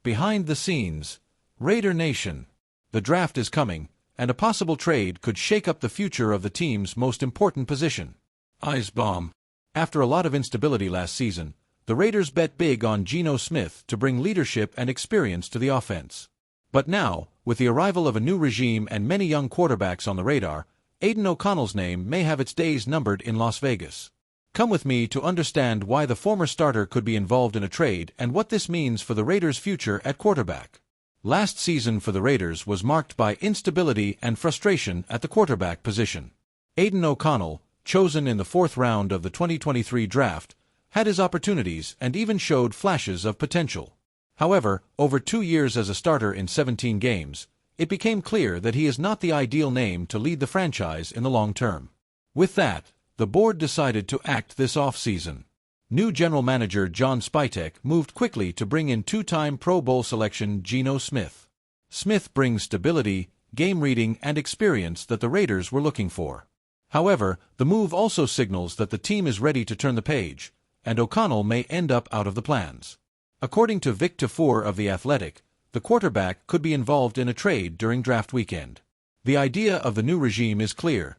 Behind the scenes, Raider Nation. The draft is coming, and a possible trade could shake up the future of the team's most important position. Ice bomb. After a lot of instability last season, the Raiders bet big on Geno Smith to bring leadership and experience to the offense. But now, with the arrival of a new regime and many young quarterbacks on the radar, Aidan O'Connell's name may have its days numbered in Las Vegas. Come with me to understand why the former starter could be involved in a trade and what this means for the Raiders' future at quarterback. Last season for the Raiders was marked by instability and frustration at the quarterback position. Aidan O'Connell, chosen in the 4th round of the 2023 draft, had his opportunities and even showed flashes of potential. However, over 2 years as a starter in 17 games, it became clear that he is not the ideal name to lead the franchise in the long term. With that, the board decided to act this offseason. New general manager John Spytek moved quickly to bring in 2-time Pro Bowl selection Geno Smith. Smith brings stability, game reading, and experience that the Raiders were looking for. However, the move also signals that the team is ready to turn the page, and O'Connell may end up out of the plans. According to Vic Tafur of The Athletic, the quarterback could be involved in a trade during draft weekend. The idea of the new regime is clear.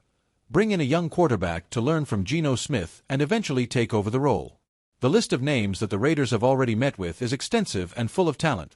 Bring in a young quarterback to learn from Geno Smith and eventually take over the role. The list of names that the Raiders have already met with is extensive and full of talent.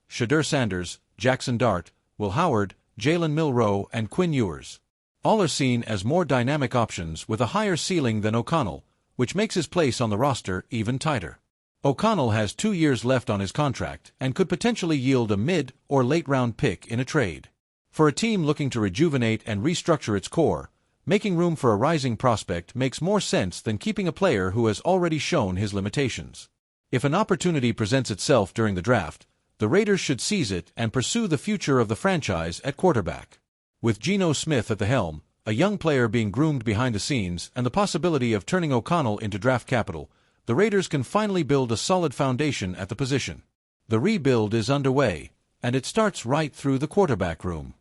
Shedeur Sanders, Jackson Dart, Will Howard, Jalen Milroe, and Quinn Ewers. All are seen as more dynamic options with a higher ceiling than O'Connell, which makes his place on the roster even tighter. O'Connell has 2 years left on his contract and could potentially yield a mid- or late-round pick in a trade. For a team looking to rejuvenate and restructure its core, making room for a rising prospect makes more sense than keeping a player who has already shown his limitations. If an opportunity presents itself during the draft, the Raiders should seize it and pursue the future of the franchise at quarterback. With Geno Smith at the helm, a young player being groomed behind the scenes, and the possibility of turning O'Connell into draft capital, the Raiders can finally build a solid foundation at the position. The rebuild is underway, and it starts right through the quarterback room.